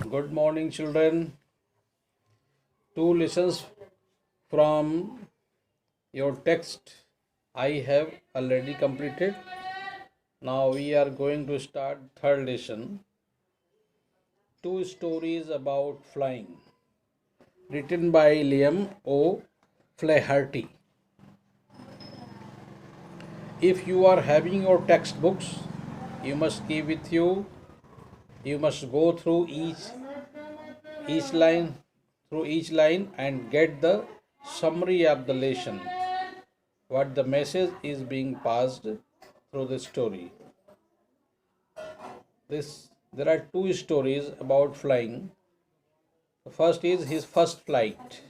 Good morning, children. Two lessons from your text I have already completed. Now we are going to start third lesson. Two stories about flying, written by Liam O. Flaherty. If you are having your textbooks, you must keep with you. You must go through each line each line and get the summary of the lesson, what the message is being passed through the story. There are two stories about flying. The first is his first flight.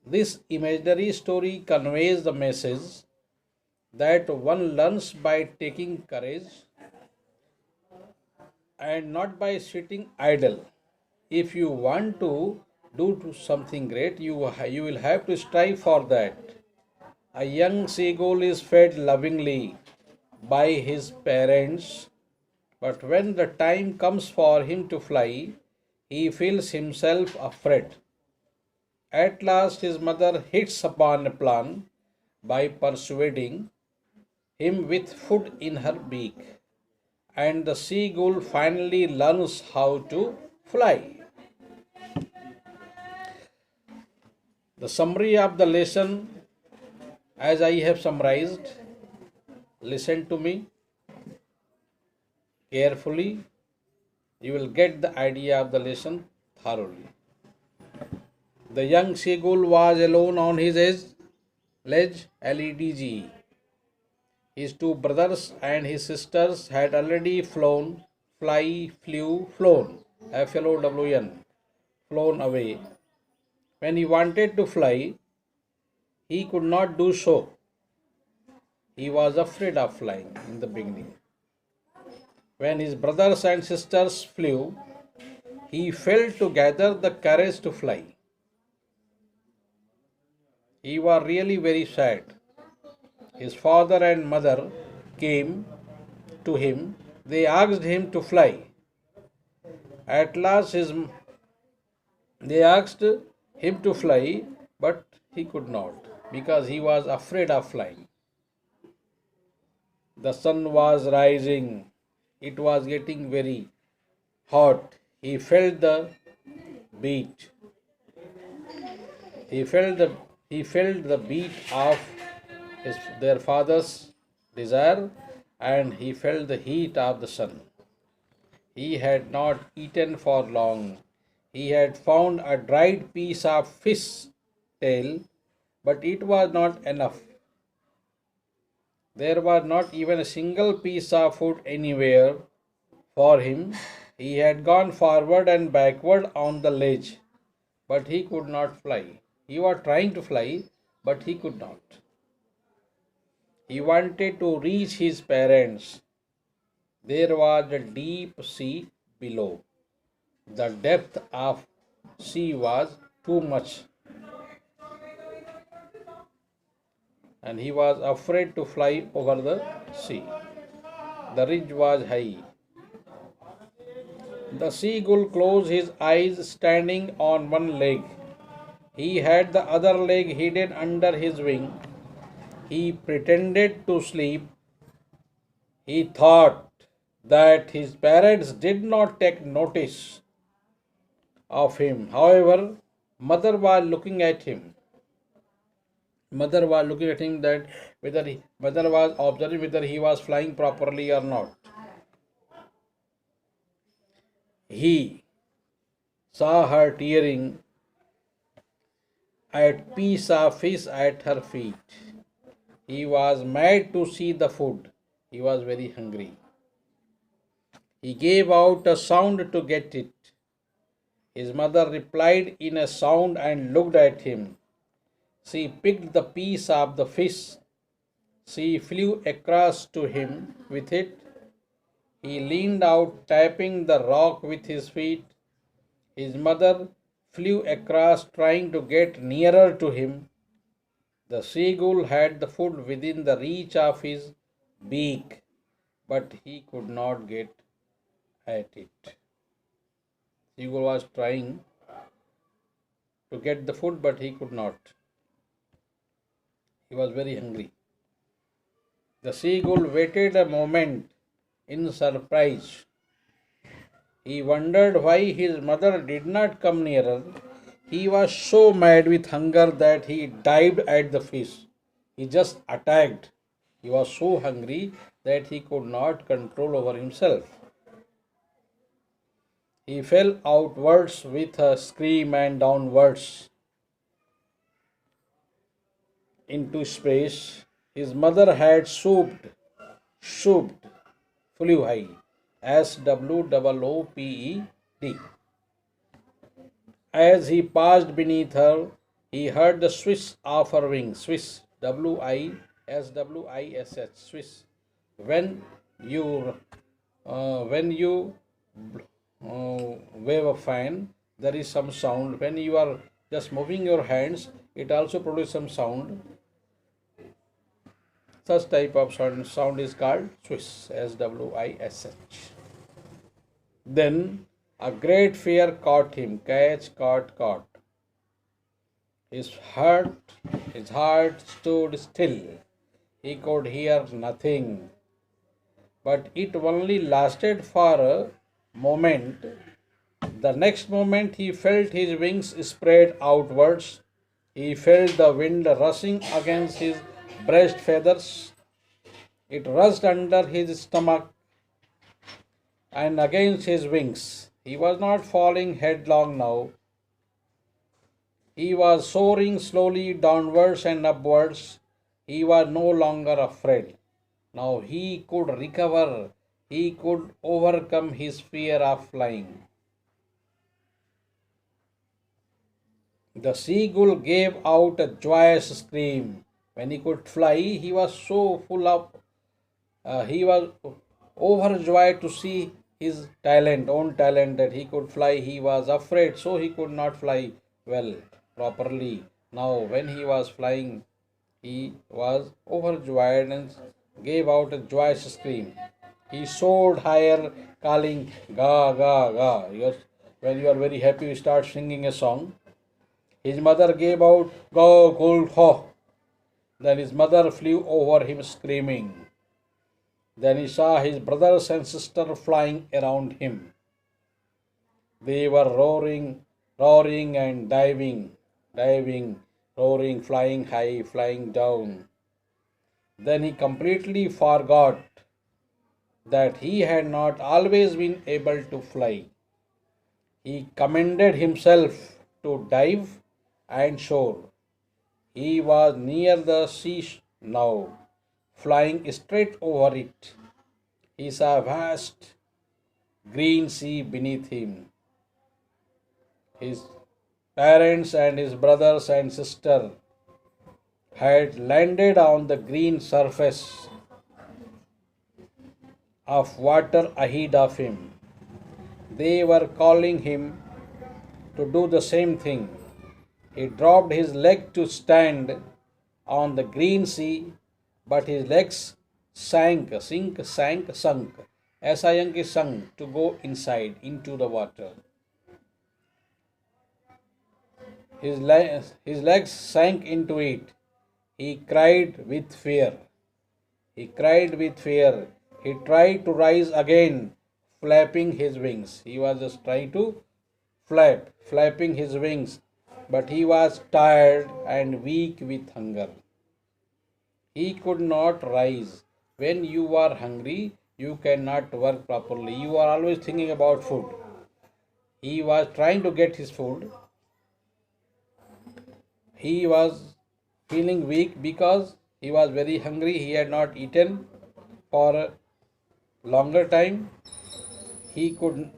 This imaginary story conveys the message that one learns by taking courage and not by sitting idle. If you want to do something great, you will have to strive for that. A young seagull is fed lovingly by his parents, but when the time comes for him to fly, he feels himself afraid. At last, his mother hits upon a plan by persuading him with food in her beak, and the seagull finally learns how to fly. The summary of the lesson, as I have summarized, listen to me carefully. You will get the idea of the lesson thoroughly. The young seagull was alone on his ledge, LEDG. His two brothers and his sisters had already flown, FLOWN, flown away. When he wanted to fly, he could not do so. He was afraid of flying in the beginning. When his brothers and sisters flew, he failed to gather the courage to fly. He was really very sad. His father and mother came to him. They asked him to fly. At last, they asked him to fly, but he could not because he was afraid of flying. The sun was rising. It was getting very hot. He felt the beat. He felt the beat of their father's desire, and he felt the heat of the sun. He had not eaten for long. He had found a dried piece of fish tail, but it was not enough. There was not even a single piece of food anywhere for him. He had gone forward and backward on the ledge, but he could not fly. He was trying to fly, but he could not. He wanted to reach his parents. There was a deep sea below. The depth of sea was too much, and he was afraid to fly over the sea. The ridge was high. The seagull closed his eyes, standing on one leg. He had the other leg hidden under his wing. He pretended to sleep. He thought that his parents did not take notice of him. However, mother was looking at him that mother was observing whether he was flying properly or not. He saw her tearing at piece of fish at her feet. He was mad to see the food. He was very hungry. He gave out a sound to get it. His mother replied in a sound and looked at him. She picked the piece of the fish. She flew across to him with it. He leaned out, tapping the rock with his feet. His mother flew across, trying to get nearer to him. The seagull had the food within the reach of his beak, but he could not get at it. Seagull was trying to get the food, but he could not. He was very hungry. The seagull waited a moment in surprise. He wondered why his mother did not come nearer. He was so mad with hunger that he dived at the fish. He just attacked. He was so hungry that he could not control over himself. He fell outwards with a scream and downwards into space. His mother had swooped, flew high, SWOOPED. As he passed beneath her, he heard the swish of her wings, swish, WISWISH, swish. When you wave a fan, there is some sound. When you are just moving your hands, it also produces some sound. Such type of sound is called swish, SWISH. Then a great fear caught him. Catch, caught. His heart, his heart stood still. He could hear nothing. But it only lasted for a moment. The next moment he felt his wings spread outwards. He felt the wind rushing against his breast feathers. It rushed under his stomach and against his wings. He was not falling headlong now. He was soaring slowly downwards and upwards. He was no longer afraid. Now he could recover. He could overcome his fear of flying. The seagull gave out a joyous scream. When he could fly, he was so full of, he was overjoyed to see his own talent, that he could fly. He was afraid, so he could not fly well, properly. Now, when he was flying, he was overjoyed and gave out a joyous scream. He soared higher, calling, Ga, ga, ga. When you are very happy, you start singing a song. His mother gave out, Go, gold, ho. Then his mother flew over him screaming. Then he saw his brothers and sisters flying around him. They were roaring and diving, roaring, flying high, flying down. Then he completely forgot that he had not always been able to fly. He commended himself to dive and soar. He was near the sea now, flying straight over it. He saw a vast green sea beneath him. His parents and his brothers and sister had landed on the green surface of water ahead of him. They were calling him to do the same thing. He dropped his leg to stand on the green sea, but his legs sunk. Sink is sunk, to go inside into the water. His legs sank into it. He cried with fear. He tried to rise again, flapping his wings. He was just trying to flapping his wings, but he was tired and weak with hunger. He could not rise. When you are hungry, you cannot work properly. You are always thinking about food. He was trying to get his food. He was feeling weak because he was very hungry. He had not eaten for a longer time. He could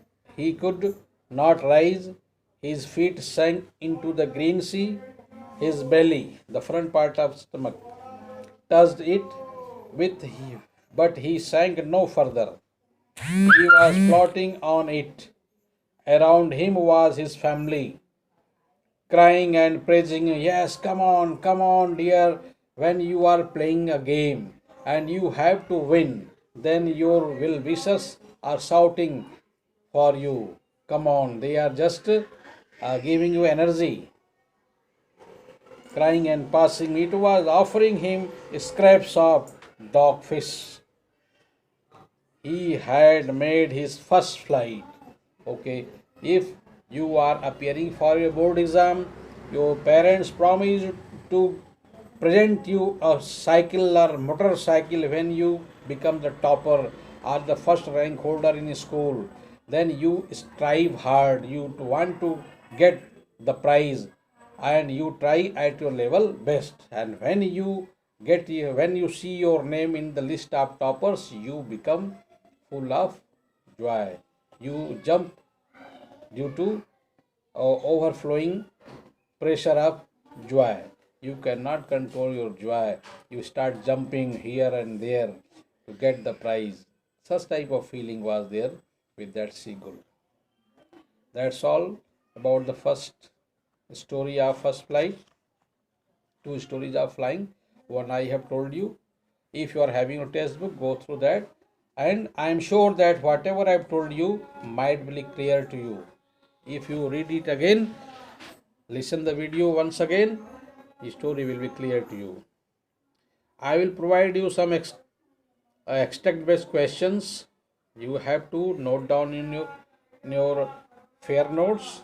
not rise. His feet sank into the green sea. His belly, the front part of stomach, touched it with but he sank no further. He was floating on it. Around him was his family, crying and praising him. Yes, come on, dear. When you are playing a game and you have to win, then your well wishers are shouting for you. Come on, they are just giving you energy, crying and passing. It was offering him scraps of dogfish. He had made his first flight. Okay, if you are appearing for your board exam, your parents promise to present you a cycle or motorcycle when you become the topper or the first rank holder in school. Then you strive hard, you want to get the prize, and you try at your level best. And when you see your name in the list of toppers, you become full of joy. You jump due to overflowing pressure of joy. You cannot control your joy. You start jumping here and there to get the prize. Such type of feeling was there with that seagull. That's all about the first story of first flight. Two stories of flying. One I have told you. If you are having a textbook, go through that. And I am sure that whatever I have told you might be clear to you. If you read it again, listen the video once again, the story will be clear to you. I will provide you some extract based questions. You have to note down in your fair notes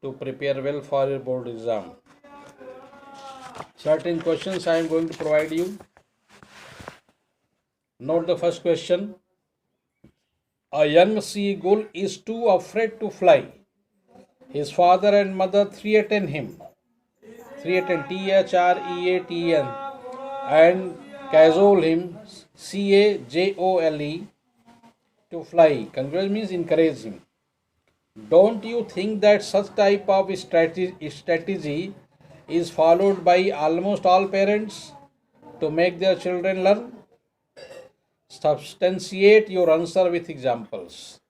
to prepare well for your board exam. Certain questions I am going to provide you. Note the first question. A young seagull is too afraid to fly. His father and mother threaten him. Threaten, Threaten, and cajole him, Cajole, to fly. Congratulate means encourage him. Don't you think that such type of strategy is followed by almost all parents to make their children learn? Substantiate your answer with examples.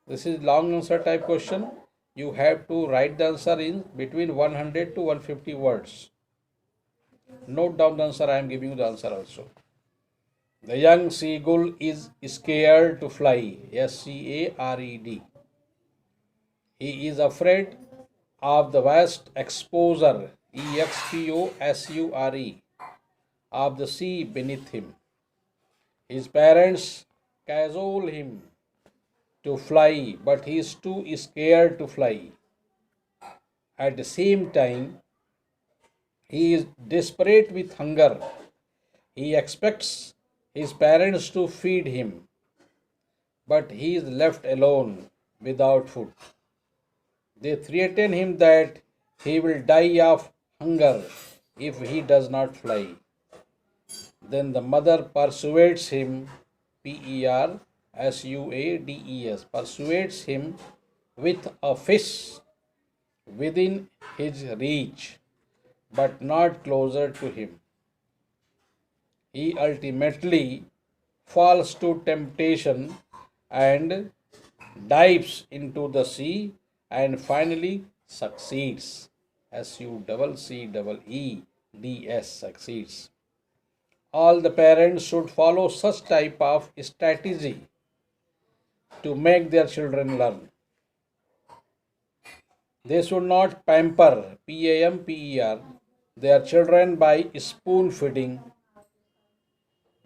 This is long answer type question. You have to write the answer in between 100 to 150 words. Note down the answer. I am giving you the answer also. The young seagull is scared to fly. Scared. He is afraid of the vast exposure. Exposure. Of the sea beneath him. His parents cajole him to fly, but he is too scared to fly. At the same time, he is desperate with hunger. He expects his parents to feed him, but he is left alone without food. They threaten him that he will die of hunger if he does not fly. Then the mother persuades him, persuades him with a fish within his reach, but not closer to him. He ultimately falls to temptation and dives into the sea and finally succeeds. Succeeds. Succeeds. All the parents should follow such type of strategy to make their children learn. They should not pamper, PAMPER, their children by spoon feeding.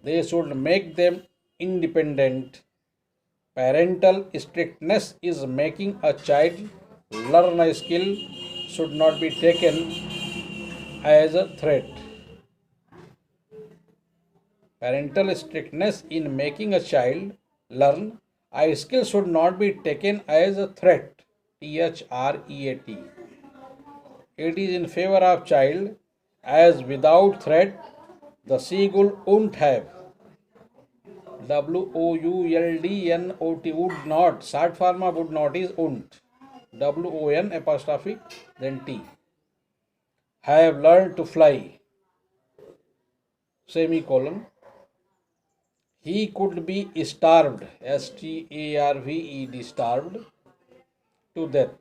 They should make them independent. Parental strictness is making a child learn a skill should not be taken as a threat. Parental strictness in making a child learn a skill should not be taken as a threat. Threat. It is in favor of child, as without threat the seagull won't have. WOULDNOT, would not. Short form of would not is won't. WON apostrophe then T. Have learned to fly. Semicolon. He could be starved, STARVED, starved to death.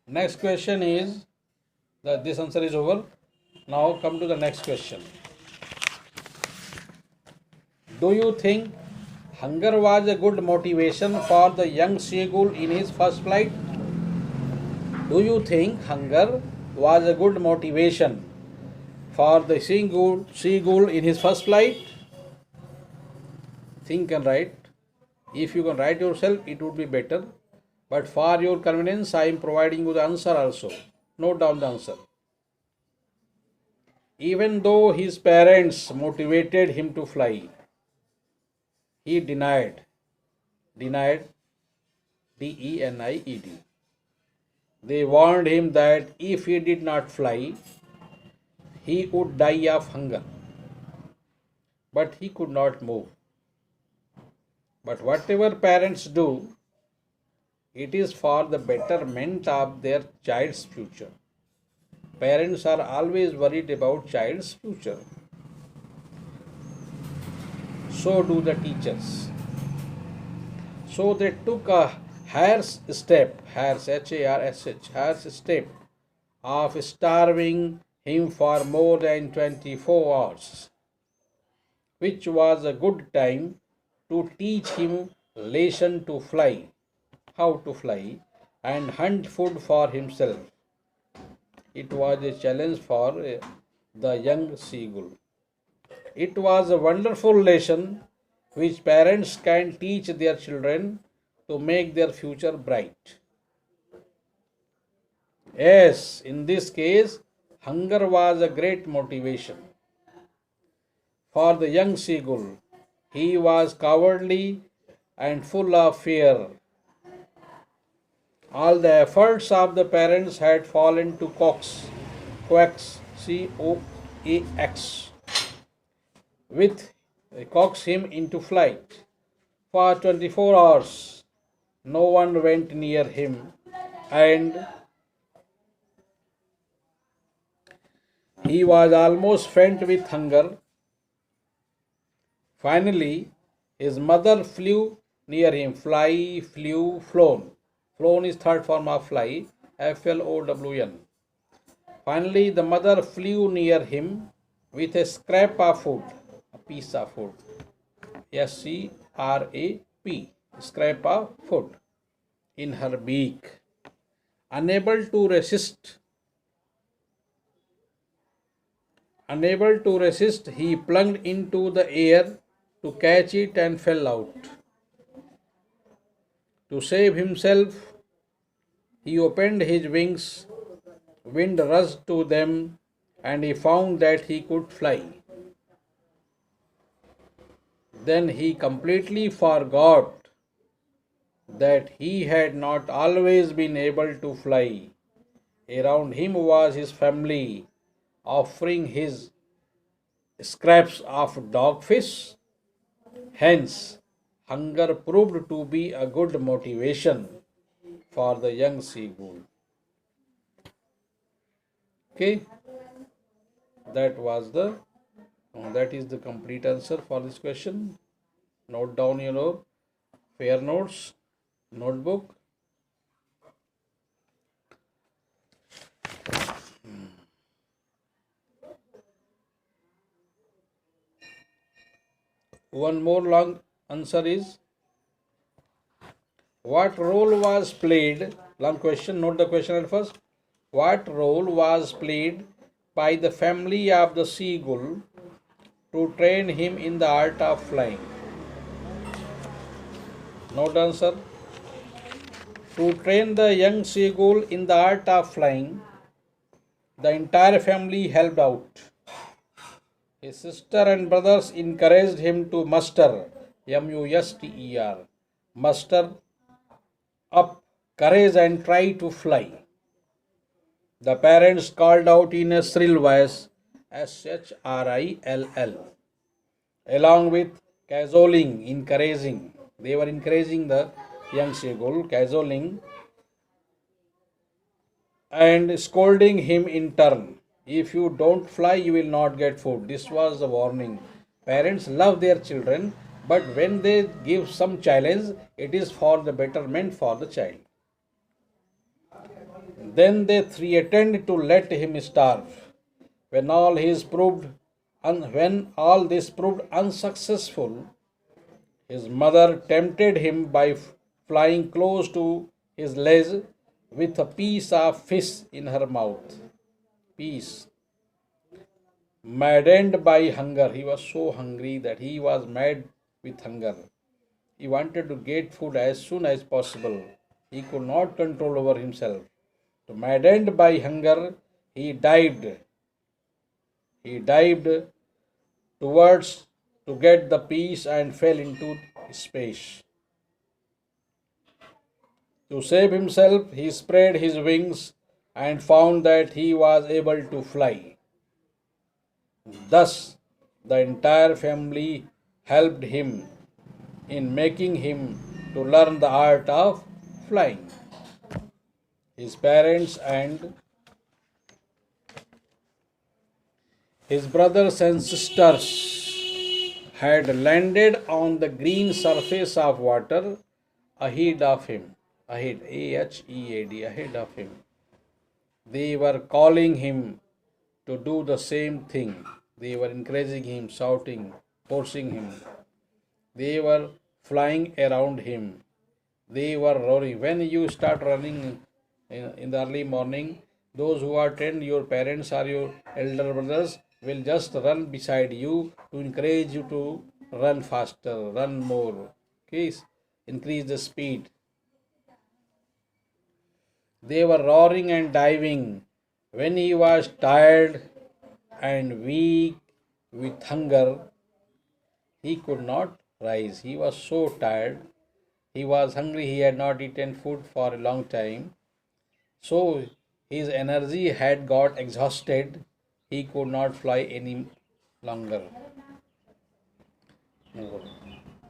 Next question is, this answer is over. Now come to the next question. Do you think Hunger was a good motivation for the young seagull in his first flight. Do you think hunger was a good motivation for the seagull in his first flight? Think and write. If you can write yourself, it would be better. But for your convenience, I am providing you the answer also. Note down the answer. Even though his parents motivated him to fly, he denied, DENIED. They warned him that if he did not fly, he would die of hunger. But he could not move. But whatever parents do, it is for the betterment of their child's future. Parents are always worried about child's future. So do the teachers. So they took a hair's step, hair's step of starving him for more than 24 hours, which was a good time to teach him lesson to fly, how to fly, and hunt food for himself. It was a challenge for the young seagull. It was a wonderful lesson which parents can teach their children to make their future bright. Yes, in this case, hunger was a great motivation for the young seagull. He was cowardly and full of fear. All the efforts of the parents had fallen to coax, COAX, with coax him into flight. For 24 hours, no one went near him, and he was almost faint with hunger. Finally, his mother flew near him. Fly, flew, flown. Flown is third form of fly. FLOWN. Finally, the mother flew near him with a scrap of food, a piece of food. SCRAP, scrap of food, in her beak. Unable to resist, he plunged into the air to catch it and fell out. To save himself, he opened his wings. Wind rushed to them, and he found that he could fly. Then he completely forgot that he had not always been able to fly. Around him was his family, offering his scraps of dogfish. Hence, hunger proved to be a good motivation for the young seagull. Okay, that is the complete answer for this question. Note down your fair notes notebook. One more long answer is, what role was played? Long question, note the question at first. What role was played by the family of the seagull to train him in the art of flying? Note the answer. To train the young seagull in the art of flying, the entire family helped out. His sister and brothers encouraged him to muster, muster, muster up courage and try to fly. The parents called out in a shrill voice, SHRILL, along with cajoling, encouraging. They were encouraging the young seagull, cajoling, and scolding him in turn. If you don't fly, you will not get food. This was the warning. Parents love their children, but when they give some challenge, it is for the betterment for the child. Then they threatened to let him starve. When all this proved unsuccessful, His mother tempted him by flying close to his ledge with a piece of fish in her mouth. Piece. Maddened by hunger, he was so hungry that he was mad with hunger. He wanted to get food as soon as possible. He could not control over himself. So maddened by hunger, he dived. He dived towards to get the piece and fell into space. To save himself, he spread his wings and found that he was able to fly. Thus, the entire family helped him in making him to learn the art of flying. His parents and his brothers and sisters had landed on the green surface of water ahead of him. Ahead, Ahead, ahead of him. They were calling him to do the same thing. They were encouraging him, shouting, forcing him. They were flying around him. They were roaring. When you start running in the early morning, those who are trained, your parents or your elder brothers, will just run beside you to encourage you to run faster, run more. Okay, increase the speed. They were roaring and diving. When he was tired and weak with hunger, he could not rise. He was so tired. He was hungry. He had not eaten food for a long time. So his energy had got exhausted. He could not fly any longer.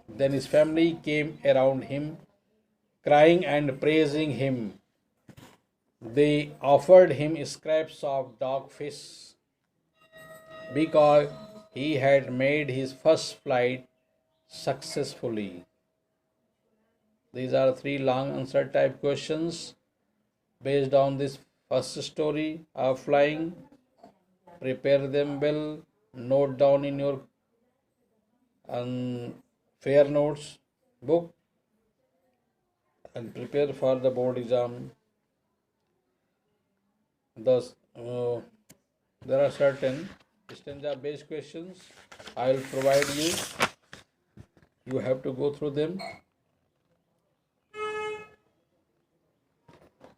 Then his family came around him, crying and praising him. They offered him scraps of dogfish because he had made his first flight successfully. These are three long answer type questions based on this first story of flying. Prepare them well, note down in your fair notes book and prepare for the board exam. Thus, there are certain stanza based questions I will provide you. You have to go through them.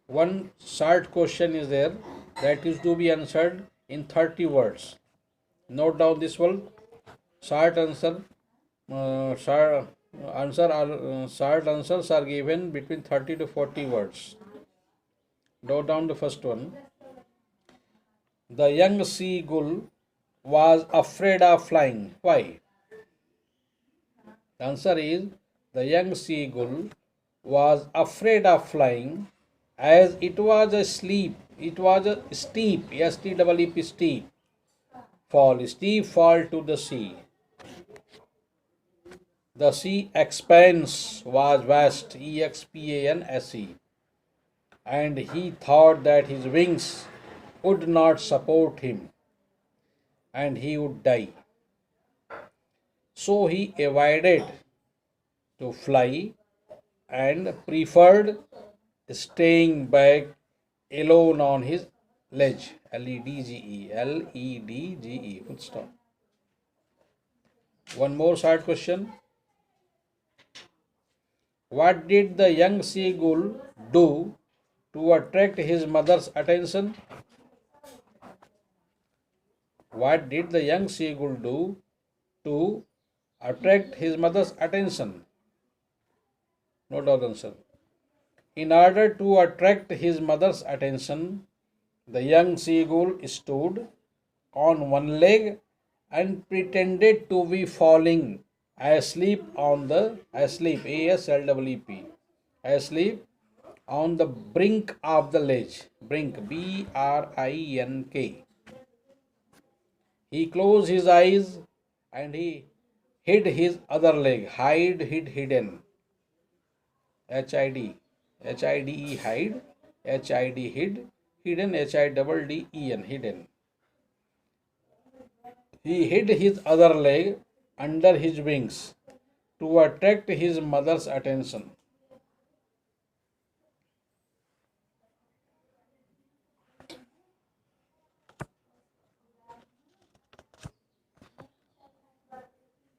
One short question is there that is to be answered in 30 words. Note down this one. Short answer. Short answers are given between 30 to 40 words. Note down the first one. The young seagull was afraid of flying. Why? The answer is the young seagull was afraid of flying as it was a steep, S-T-E-E-P, steep fall to the sea. The sea expanse was vast, E-X-P-A-N-S-E, and he thought that his wings would not support him and he would die. So he avoided to fly and preferred staying back alone on his ledge. Ledge. Full stop. One more short question. What did the young seagull do to attract his mother's attention? What did the young seagull do to attract his mother's attention? Note down the answer. In order to attract his mother's attention, the young seagull stood on one leg and pretended to be falling asleep on the asleep asleep on the brink of the ledge. Brink, B-R-I-N-K. He closed his eyes and he hid his other leg. Hidden. H-I-D. H-I-D-E, hide. H-I-D, hid. Hidden, H-I-D-D-E-N, hidden. He hid his other leg under his wings to attract his mother's attention.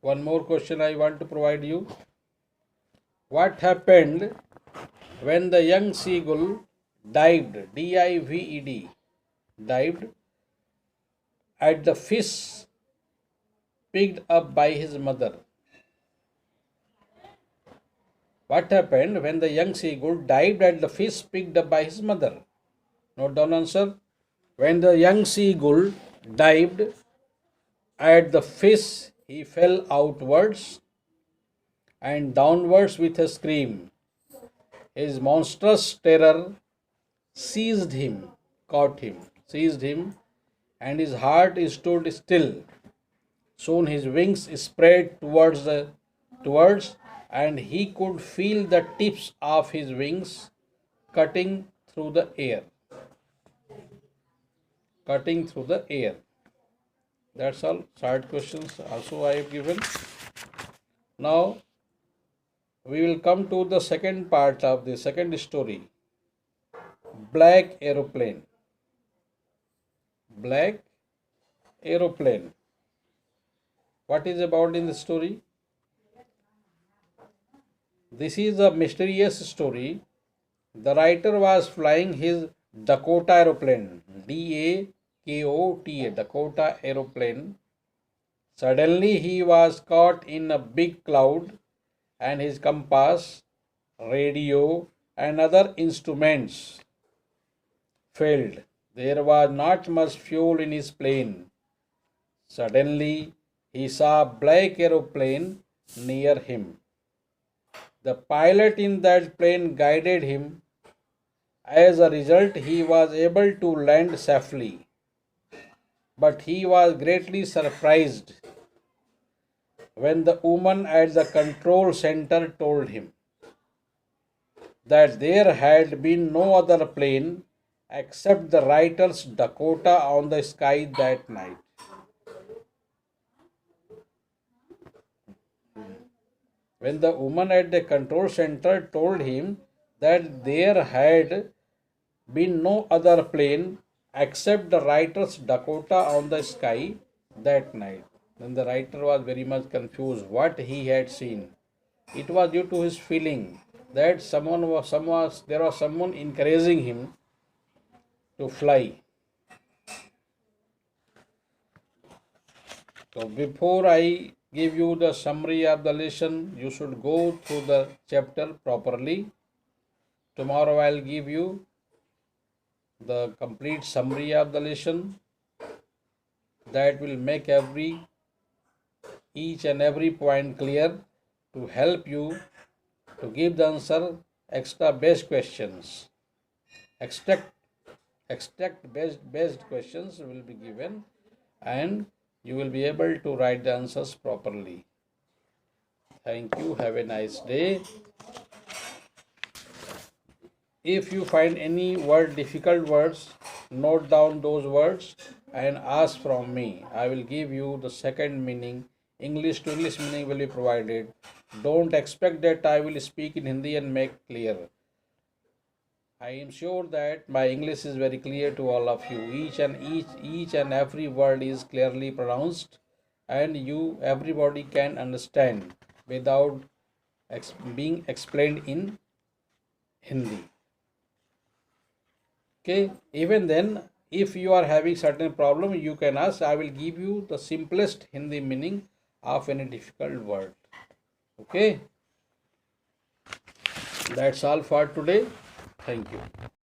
One more question I want to provide you. What happened when the young seagull dived, D-I-V-E-D, dived at the fish picked up by his mother? What happened when the young seagull dived at the fish picked up by his mother? Note down answer. When the young seagull dived at the fish, he fell outwards and downwards with a scream. His monstrous terror seized him, and his heart stood still. Soon his wings spread towards, and he could feel the tips of his wings cutting through the air. That's all. Short questions also I have given. Now we will come to the second part of the second story. Black aeroplane. Black aeroplane. What is about in the story? This is a mysterious story. The writer was flying his Dakota aeroplane, Dakota, Dakota aeroplane. Suddenly he was caught in a big cloud, and his compass, radio, and other instruments failed. There was not much fuel in his plane. Suddenly he saw a black aeroplane near him. The pilot in that plane guided him. As a result, he was able to land safely. But he was greatly surprised when the woman at the control center told him that there had been no other plane except the writer's Dakota on the sky that night. When the woman at the control center told him that there had been no other plane except the writer's Dakota on the sky that night, then the writer was very much confused what he had seen. It was due to his feeling that there was someone encouraging him to fly. So before I give you the summary of the lesson, you should go through the chapter properly. Tomorrow I'll give you the complete summary of the lesson that will make each and every point clear to help you to give the answer. Extra based questions, extract based questions will be given, and you will be able to write the answers properly. Thank you. Have a nice day. If you find any difficult words, note down those words and ask from me. I will give you the second meaning. English to English meaning will be provided. Don't expect that I will speak in Hindi and make clear. I am sure that my English is very clear to all of you. Each and every word is clearly pronounced, and everybody can understand without being explained in Hindi. Okay, even then, if you are having certain problem, you can ask. I will give you the simplest Hindi meaning of any difficult word. Okay, that's all for today. Thank you.